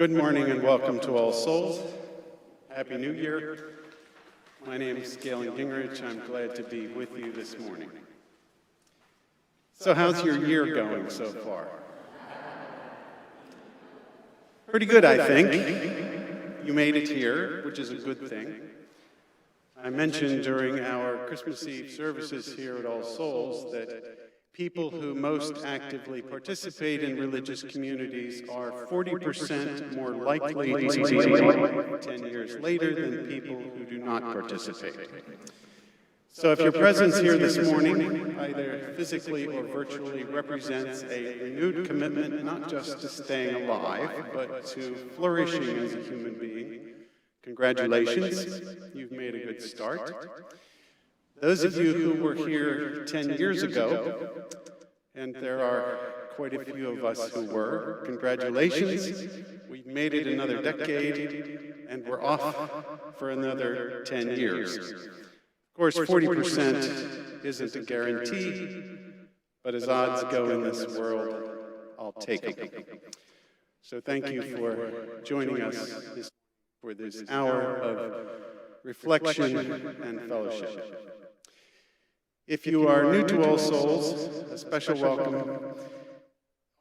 Good morning and welcome to All Souls. Happy New Year. My name is Galen Guengerich. I'm glad to be with you this morning. So how's your year going so far? Pretty good, I think. You made it here, which is a good thing. I mentioned during our Christmas Eve services here at All Souls that people who most actively participate in religious communities are 40% more likely to be alive 10 years later than people who do not participate. So if your presence here this morning, either physically or virtually, represents a renewed commitment not just to staying alive, but to flourishing as a human being, congratulations, you've made a good start. Those of you who were here 10 years ago, and there are quite a few of us who were, congratulations, we've made it another decade, and we're off for another 10 years. Of course, 40% isn't a guarantee, but as odds go in this world, I'll take them. So thank you for joining us for this hour of reflection and fellowship. If you are new to All Souls, a special welcome.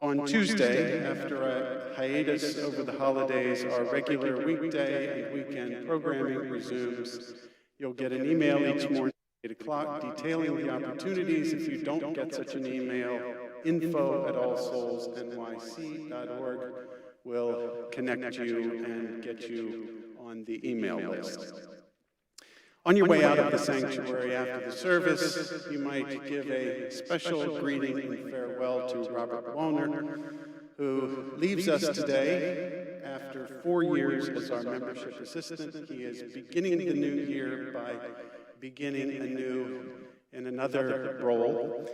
On Tuesday, after a hiatus over the holidays, our regular weekday and weekend programming resumes. You'll get an email each morning at 8 o'clock detailing the opportunities. If you don't get such an email, info@allsoulsnyc.org will connect you and get you on the email list. On your way out of the sanctuary after the service, you might give a special greeting and farewell to Robert Wallner, who leaves us today after 4 years as our membership assistant. He is beginning the new year by beginning anew in another role.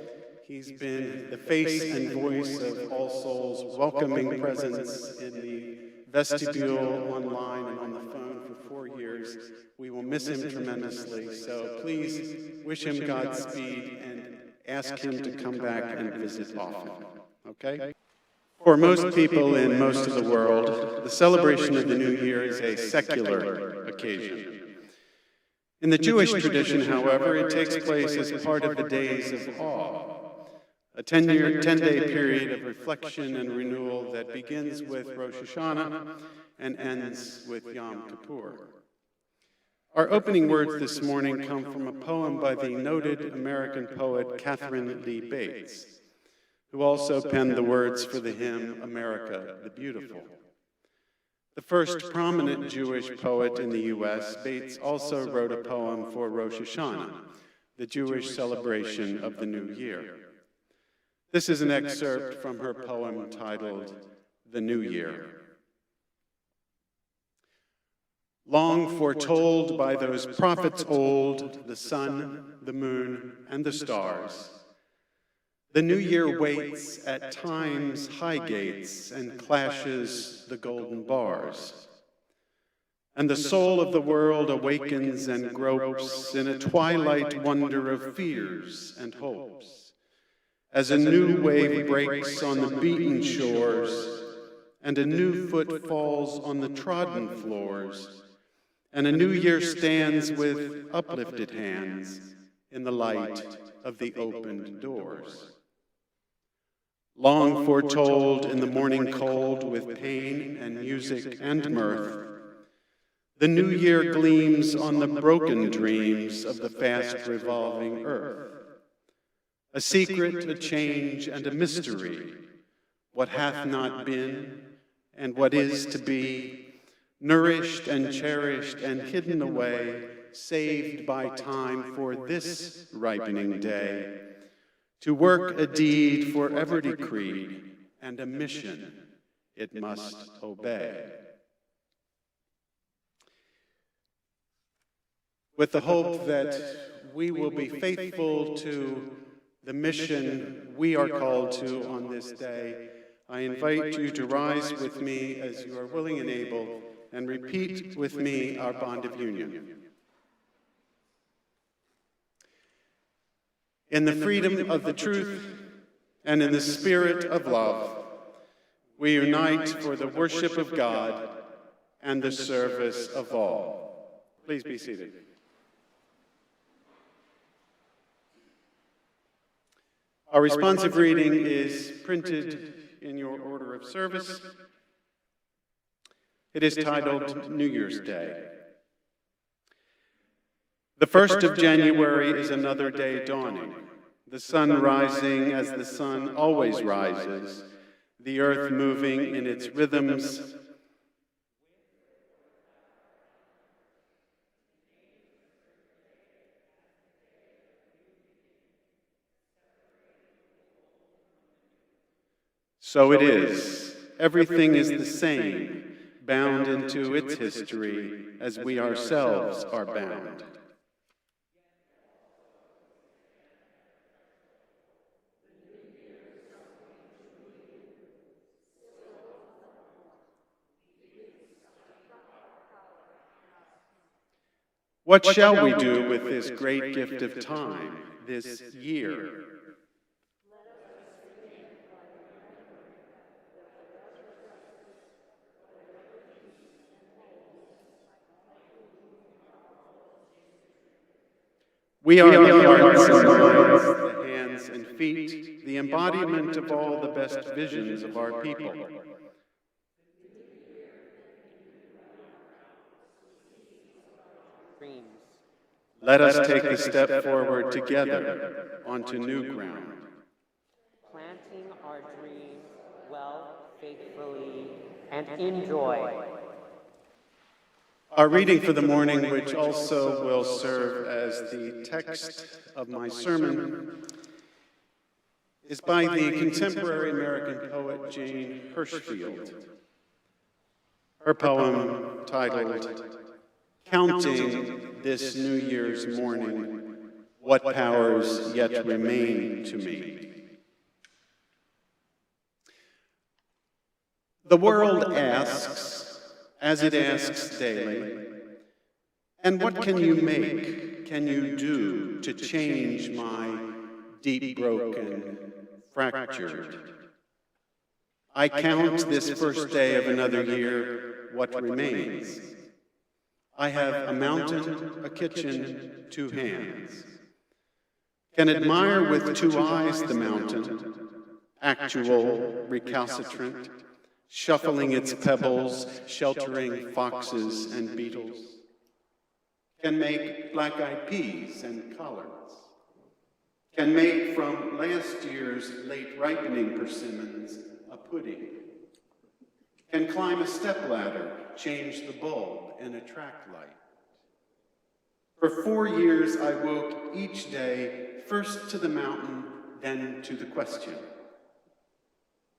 He's been the face and voice of All Souls' welcoming presence in the vestibule, online, and on the phone for 4 years. We will miss him tremendously, so please wish him Godspeed and ask him to come back and visit often, okay? For most people in most of the world, the celebration of the New Year is a secular occasion. In the Jewish tradition, however, it takes place as part of the Days of Awe, a 10-day period of reflection and renewal that begins with Rosh Hashanah and ends with Yom Kippur. Our opening words this morning come from a poem by the noted American poet Catherine Lee Bates, who also penned the words for the hymn America the Beautiful. The first prominent Jewish poet in the U.S., Bates also wrote a poem for Rosh Hashanah, the Jewish celebration of the New Year. This is an excerpt from her poem titled The New Year. Long foretold by those prophets old, the sun, the moon, and the stars, the new year waits at time's high gates and clashes the golden bars. And the soul of the world awakens and gropes in a twilight wonder of fears and hopes, as a new wave breaks on the beaten shores, and a new foot falls on the trodden floors, and a new year stands with uplifted hands in the light of the opened doors. Long foretold in the morning cold with pain and music and mirth, the new year gleams on the broken dreams of the fast revolving earth. A secret, a change, and a mystery, what hath not been and what is to be, nourished and cherished and hidden away, saved by time for this ripening day, to work a deed forever decreed, and a mission it must obey. With the hope that we will be faithful to the mission we are called to on this day, I invite you to rise with me as you are willing and able, and repeat with me our bond of union. In the freedom of the truth and in the spirit of love, we unite for the worship of God and the service of all. Please be seated. Our responsive reading is printed in your order of service. It is titled New Year's Day. The 1st of January is another day dawning, the sun rising as the sun always rises, the earth moving in its rhythms. So it is. Everything is the same, bound into its history as we ourselves are bound. What shall we do with this great gift of time, this year? We are the hearts and minds, the hands and feet, the embodiment of all the best visions of our people. Let us take a step forward together onto new ground. Planting our dreams well, faithfully, and in joy. Our reading for the morning, which also will serve as the text of my sermon, is by the contemporary American poet Jane Hirshfield. Her poem, titled Counting This New Year's Morning, What Powers Yet Remain to Me. The world asks, as it asks daily, and what can you make, can you do to change my deep broken, fractured? I count this first day of another year what remains. I have a mountain, a kitchen, 2 hands. Can admire with 2 eyes the mountain, actual, recalcitrant, shuffling its pebbles, sheltering foxes and beetles. Can make black-eyed peas and collards. Can make from last year's late ripening persimmons a pudding. Can climb a stepladder, change the bulb, and attract light. For 4 years I woke each day, first to the mountain, then to the question.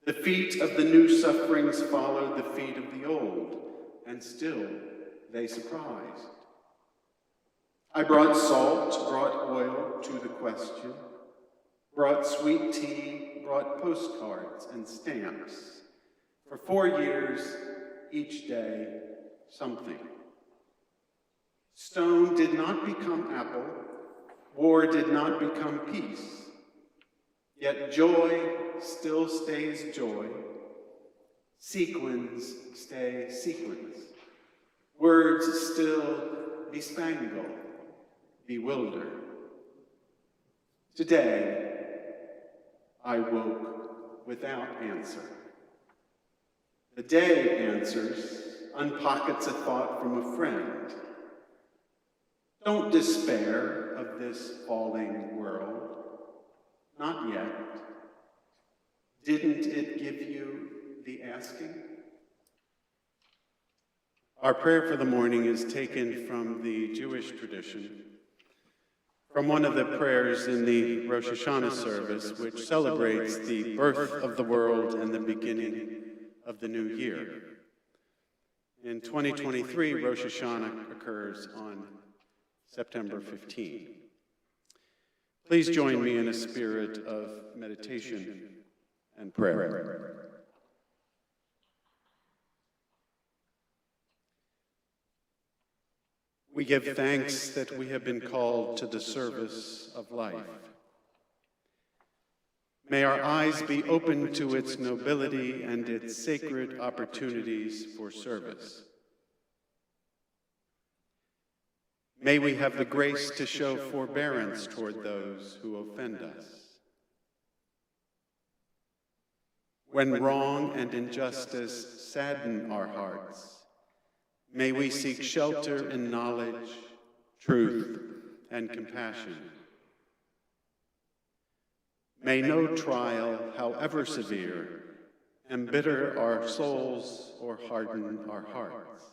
The feet of the new sufferings followed the feet of the old, and still they surprised. I brought salt, brought oil to the question, brought sweet tea, brought postcards and stamps. For 4 years, each day, something. Stone did not become apple, war did not become peace. Yet joy still stays joy. Sequins stay sequins. Words still bespangle, bewilder. Today, I woke without answer. The day answers, unpockets a thought from a friend. Don't despair of this falling world. Not yet. Didn't it give you the asking? Our prayer for the morning is taken from the Jewish tradition, from one of the prayers in the Rosh Hashanah service, which celebrates the birth of the world and the beginning of the new year. In 2023, Rosh Hashanah occurs on September 15. Please join me in a spirit of meditation and prayer. We give thanks that we have been called to the service of life. May our eyes be open to its nobility and its sacred opportunities for service. May we have the grace to show forbearance toward those who offend us. When wrong and injustice sadden our hearts, may we seek shelter in knowledge, truth, and compassion. May no trial, however severe, embitter our souls or harden our hearts.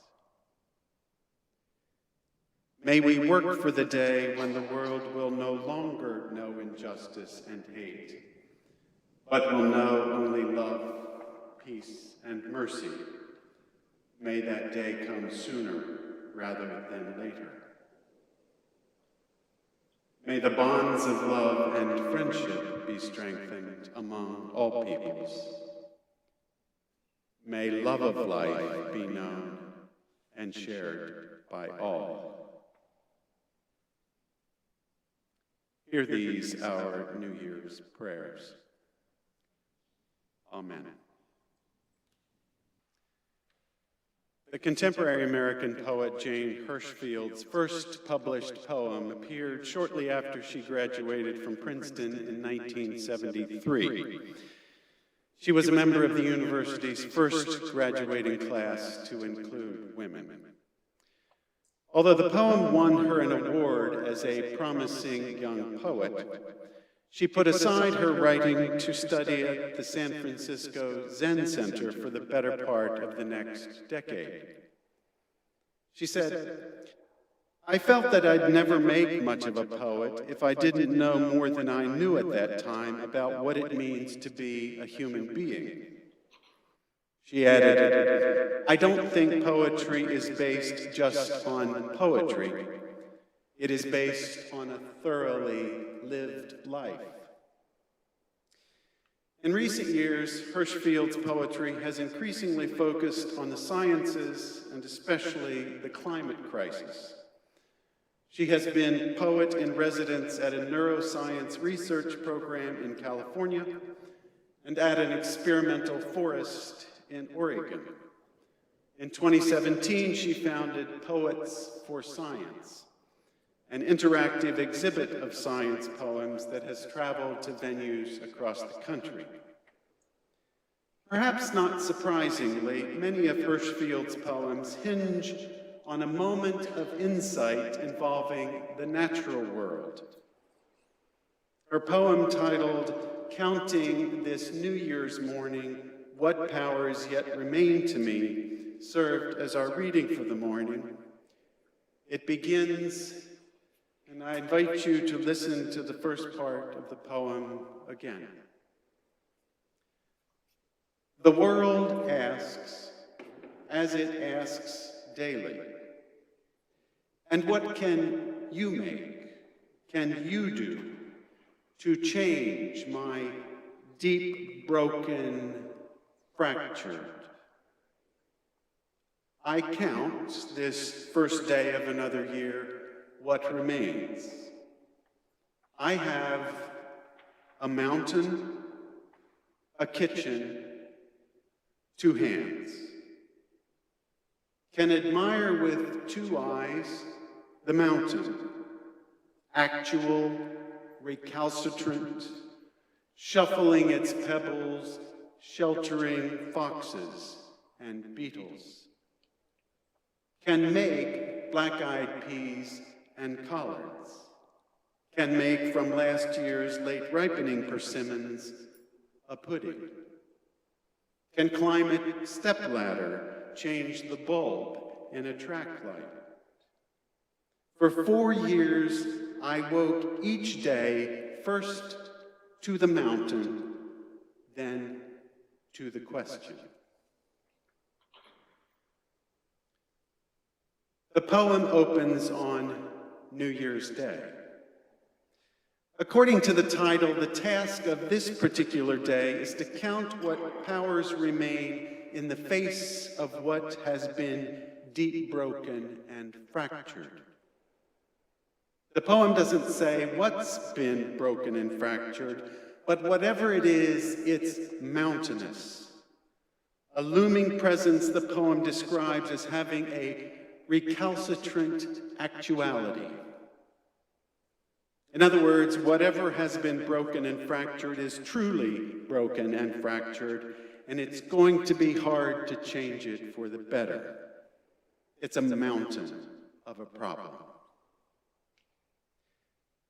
May we work for the day when the world will no longer know injustice and hate, but will know only love, peace, and mercy. May that day come sooner rather than later. May the bonds of love and friendship be strengthened among all peoples. May love of life be known and shared by all. Hear these, our New Year's prayers. Amen. The contemporary American poet Jane Hirshfield's first published poem appeared shortly after she graduated from Princeton in 1973. She was a member of the university's first graduating class to include women. Although the poem won her an award as a promising young poet, she put aside her writing to study at the San Francisco Zen Center for the better part of the next decade. She said, "I felt that I'd never make much of a poet if I didn't know more than I knew at that time about what it means to be a human being." She added, "I don't think poetry is based just on poetry. It is based on a thoroughly lived life." In recent years, Hirshfield's poetry has increasingly focused on the sciences and especially the climate crisis. She has been poet in residence at a neuroscience research program in California and at an experimental forest in Oregon. In 2017, she founded Poets for Science, an interactive exhibit of science poems that has traveled to venues across the country. Perhaps not surprisingly, many of Hirshfield's poems hinge on a moment of insight involving the natural world. Her poem titled "Counting This New Year's Morning, What Powers Yet Remain to Me" served as our reading for the morning. It begins, and I invite you to listen to the first part of the poem again. The world asks, as it asks daily, "And what can you make, can you do, to change my deep, broken, fractured?" I count this first day of another year what remains. I have a mountain, a kitchen, 2 hands. Can admire with 2 eyes the mountain, actual, recalcitrant, shuffling its pebbles, sheltering foxes and beetles. Can make black-eyed peas and collards. Can make from last year's late ripening persimmons a pudding. Can climb a stepladder, change the bulb in a track light. For 4 years, I woke each day first to the mountain, then to the question. The poem opens on New Year's Day. According to the title, the task of this particular day is to count what powers remain in the face of what has been deep broken and fractured. The poem doesn't say what's been broken and fractured, But whatever it is, it's mountainous. A looming presence the poem describes as having a recalcitrant actuality. In other words, whatever has been broken and fractured is truly broken and fractured, and it's going to be hard to change it for the better. It's a mountain of a problem.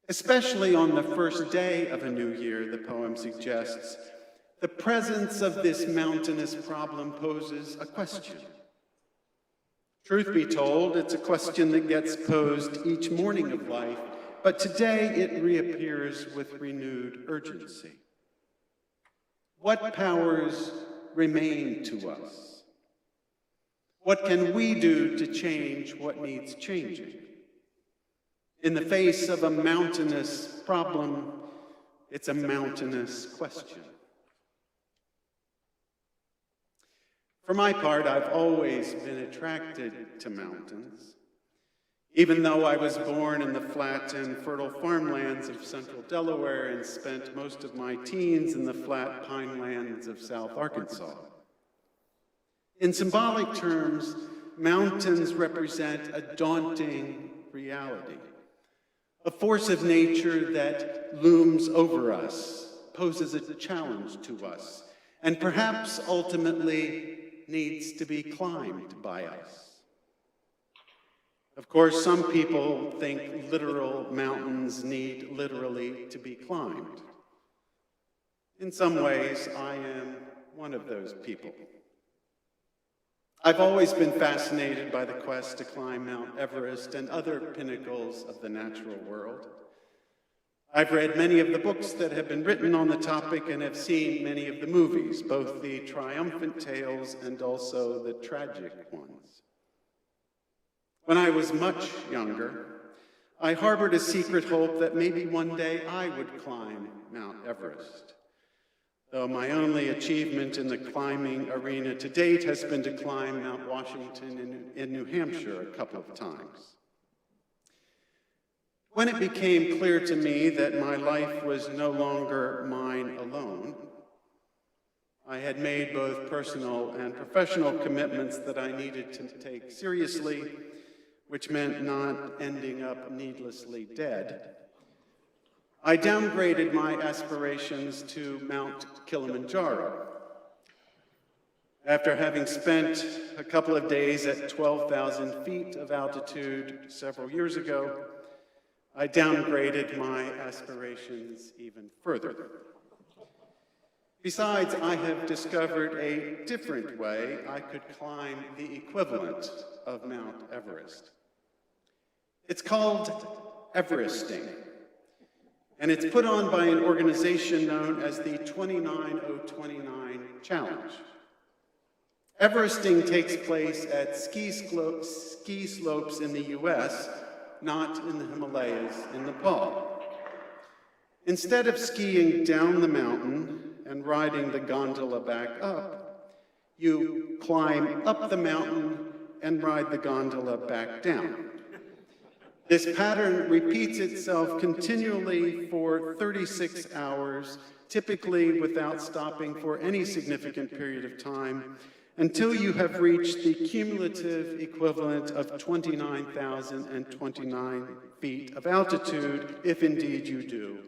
Especially on the first day of a new year, the poem suggests, the presence of this mountainous problem poses a question. Truth be told, it's a question that gets posed each morning of life, but today it reappears with renewed urgency. What powers remain to us? What can we do to change what needs changing? In the face of a mountainous problem, it's a mountainous question. For my part, I've always been attracted to mountains. Even though I was born in the flat and fertile farmlands of central Delaware and spent most of my teens in the flat pinelands of South Arkansas. In symbolic terms, mountains represent a daunting reality, a force of nature that looms over us, poses a challenge to us, and perhaps ultimately needs to be climbed by us. Of course, some people think literal mountains need literally to be climbed. In some ways, I am one of those people. I've always been fascinated by the quest to climb Mount Everest and other pinnacles of the natural world. I've read many of the books that have been written on the topic and have seen many of the movies, both the triumphant tales and also the tragic ones. When I was much younger, I harbored a secret hope that maybe one day I would climb Mount Everest, though my only achievement in the climbing arena to date has been to climb Mount Washington in New Hampshire a couple of times. When it became clear to me that my life was no longer mine alone, I had made both personal and professional commitments that I needed to take seriously, which meant not ending up needlessly dead. I downgraded my aspirations to Mount Kilimanjaro. After having spent a couple of days at 12,000 feet of altitude several years ago, I downgraded my aspirations even further. Besides, I have discovered a different way I could climb the equivalent of Mount Everest. It's called Everesting, and it's put on by an organization known as the 29029 Challenge. Everesting takes place at ski slopes in the US, not in the Himalayas in Nepal. Instead of skiing down the mountain and riding the gondola back up, you climb up the mountain and ride the gondola back down. This pattern repeats itself continually for 36 hours, typically without stopping for any significant period of time, until you have reached the cumulative equivalent of 29,029 feet of altitude, if indeed you do,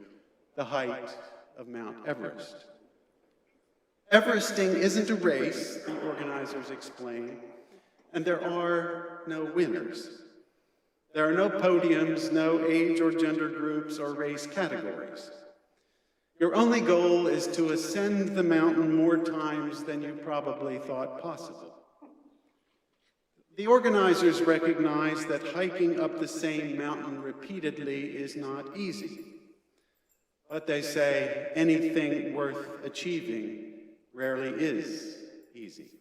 the height of Mount Everest. Everesting isn't a race, the organizers explain, and there are no winners. There are no podiums, no age or gender groups or race categories. Your only goal is to ascend the mountain more times than you probably thought possible. The organizers recognize that hiking up the same mountain repeatedly is not easy. But they say anything worth achieving rarely is easy.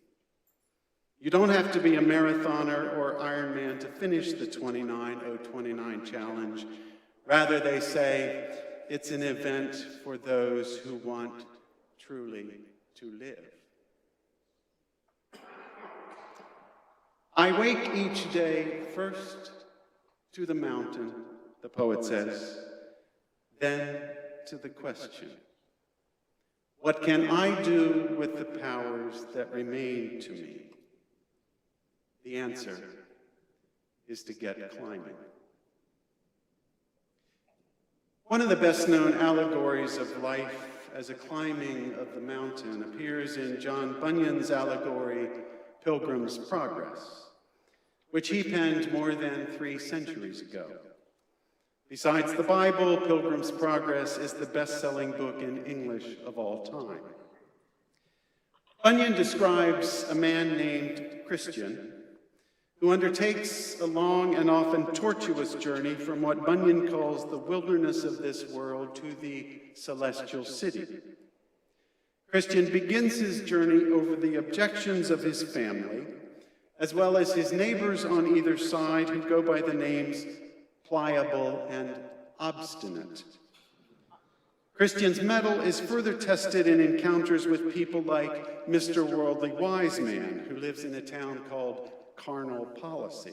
You don't have to be a marathoner or Ironman to finish the 29029 challenge. Rather, they say it's an event for those who want truly to live. I wake each day first to the mountain, the poet says, then to the question, What can I do with the powers that remain to me? The answer is to get climbing. One of the best-known allegories of life as a climbing of the mountain appears in John Bunyan's allegory, Pilgrim's Progress, which he penned more than 3 centuries ago. Besides the Bible, Pilgrim's Progress is the best-selling book in English of all time. Bunyan describes a man named Christian who undertakes a long and often tortuous journey from what Bunyan calls the wilderness of this world to the celestial city. Christian begins his journey over the objections of his family, as well as his neighbors on either side who go by the names pliable and obstinate. Christian's mettle is further tested in encounters with people like Mr. Worldly Wise Man, who lives in a town called Carnal Policy.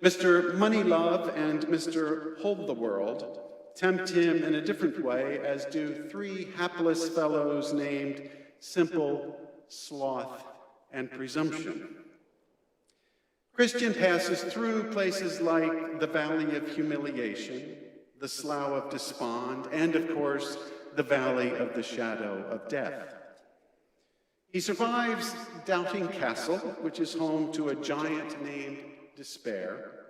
Mr. Moneylove and Mr. Hold the World tempt him in a different way, as do 3 hapless fellows named Simple, Sloth, and Presumption. Christian passes through places like the Valley of Humiliation, the Slough of Despond, and of course, the Valley of the Shadow of Death. He survives Doubting Castle, which is home to a giant named Despair,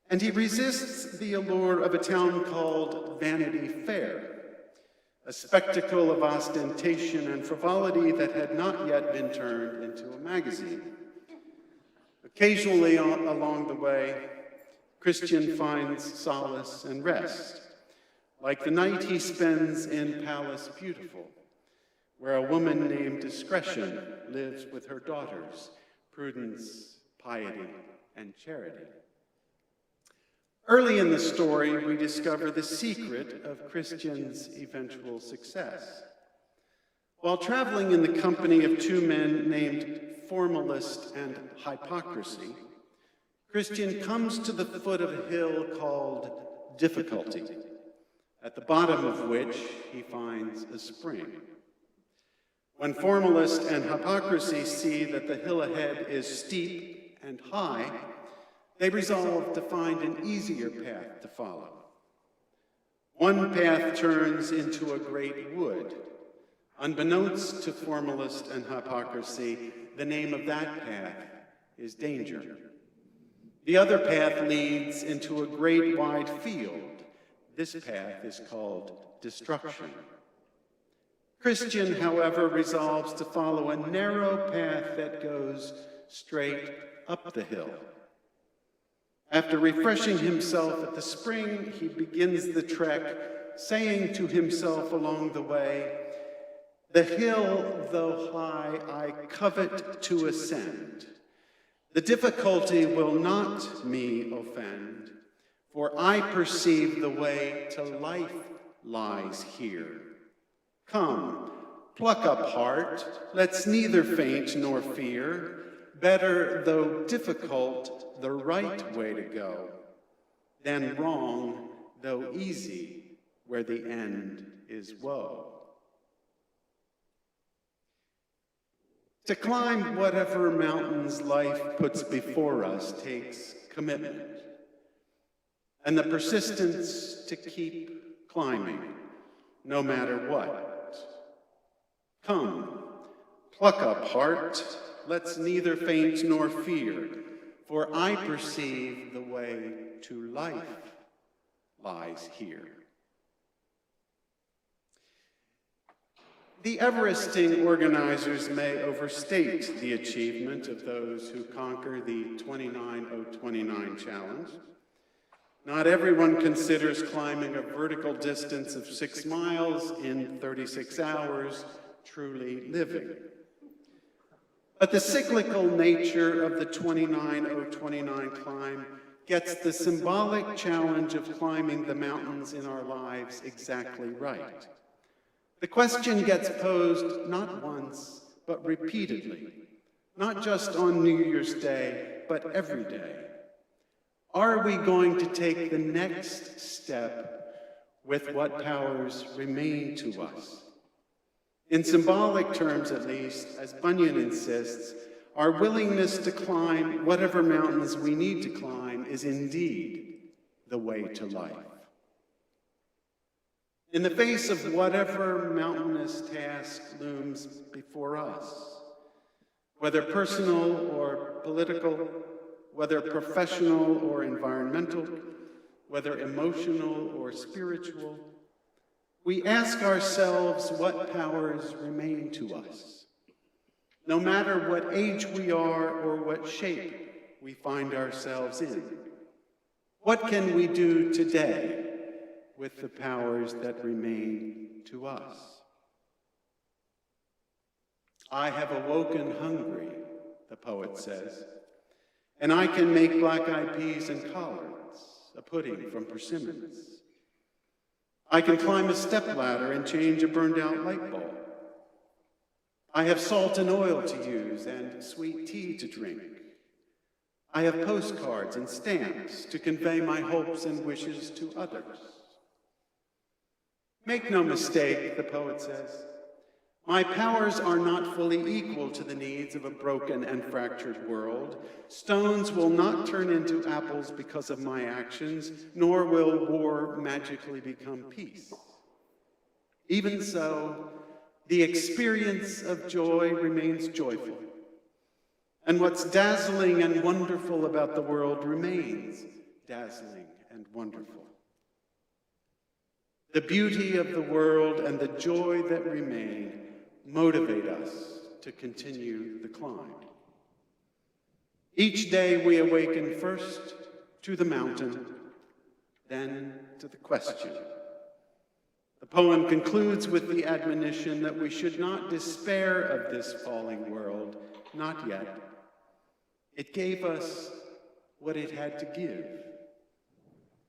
and he resists the allure of a town called Vanity Fair, a spectacle of ostentation and frivolity that had not yet been turned into a magazine. Occasionally along the way, Christian finds solace and rest, like the night he spends in Palace Beautiful, where a woman named Discretion lives with her daughters, Prudence, Piety, and Charity. Early in the story, we discover the secret of Christian's eventual success. While traveling in the company of 2 men named Formalist and Hypocrisy, Christian comes to the foot of a hill called Difficulty, at the bottom of which he finds a spring. When Formalist and Hypocrisy see that the hill ahead is steep and high, they resolve to find an easier path to follow. One path turns into a great wood. Unbeknownst to Formalist and Hypocrisy, the name of that path is Danger. The other path leads into a great wide field. This path is called Destruction. Christian, however, resolves to follow a narrow path that goes straight up the hill. After refreshing himself at the spring, he begins the trek, saying to himself along the way, "The hill, though high, I covet to ascend. The difficulty will not me offend, for I perceive the way to life lies here. Come, pluck up heart, let's neither faint nor fear. Better, though difficult, the right way to go, than wrong, though easy, where the end is woe." To climb whatever mountains life puts before us takes commitment and the persistence to keep climbing, no matter what. Come, pluck up heart, let's neither faint nor fear, for I perceive the way to life lies here. The Everesting organizers may overstate the achievement of those who conquer the 29029 challenge. Not everyone considers climbing a vertical distance of 6 miles in 36 hours truly living. But the cyclical nature of the 29029 climb gets the symbolic challenge of climbing the mountains in our lives exactly right. The question gets posed not once, but repeatedly, not just on New Year's Day, but every day. Are we going to take the next step with what powers remain to us? In symbolic terms, at least, as Bunyan insists, our willingness to climb whatever mountains we need to climb is indeed the way to life. In the face of whatever mountainous task looms before us, whether personal or political, whether professional or environmental, whether emotional or spiritual, we ask ourselves what powers remain to us, no matter what age we are or what shape we find ourselves in. What can we do today with the powers that remain to us? I have awoken hungry, the poet says, and I can make black-eyed peas and collards, a pudding from persimmons. I can climb a stepladder and change a burned-out light bulb. I have salt and oil to use and sweet tea to drink. I have postcards and stamps to convey my hopes and wishes to others. Make no mistake, the poet says, my powers are not fully equal to the needs of a broken and fractured world. Stones will not turn into apples because of my actions, nor will war magically become peace. Even so, the experience of joy remains joyful, and what's dazzling and wonderful about the world remains dazzling and wonderful. The beauty of the world and the joy that remain motivate us to continue the climb. Each day we awaken first to the mountain, then to the question. The poem concludes with the admonition that we should not despair of this falling world, not yet. It gave us what it had to give,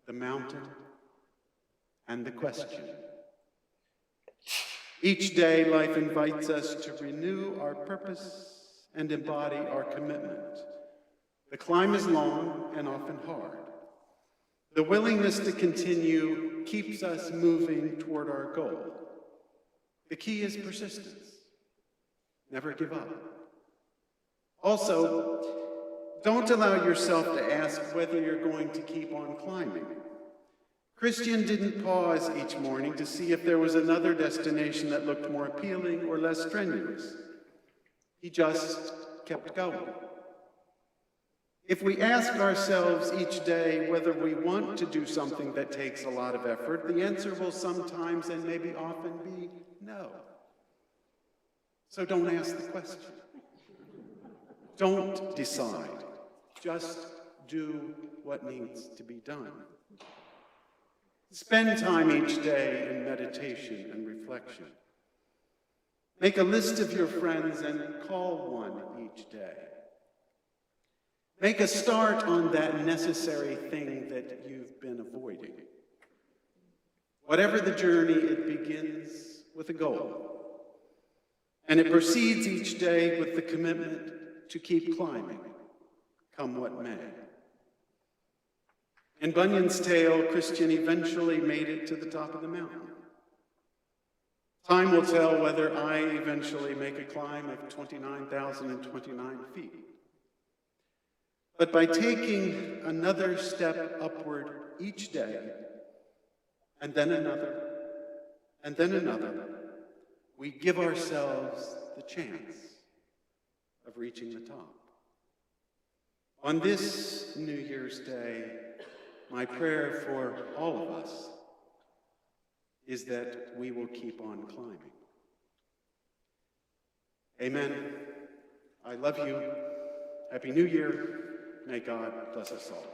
the mountain and the question. Each day, life invites us to renew our purpose and embody our commitment. The climb is long and often hard. The willingness to continue keeps us moving toward our goal. The key is persistence. Never give up. Also, don't allow yourself to ask whether you're going to keep on climbing. Christian didn't pause each morning to see if there was another destination that looked more appealing or less strenuous. He just kept going. If we ask ourselves each day whether we want to do something that takes a lot of effort, the answer will sometimes and maybe often be no. So don't ask the question. Don't decide. Just do what needs to be done. Spend time each day in meditation and reflection. Make a list of your friends and call one each day. Make a start on that necessary thing that you've been avoiding. Whatever the journey, it begins with a goal. And it proceeds each day with the commitment to keep climbing, come what may. In Bunyan's tale, Christian eventually made it to the top of the mountain. Time will tell whether I eventually make a climb of 29,029 feet. But by taking another step upward each day, and then another, and then another, we give ourselves the chance of reaching the top. On this New Year's Day, my prayer for all of us is that we will keep on climbing. Amen. I love you. Happy New Year. May God bless us all.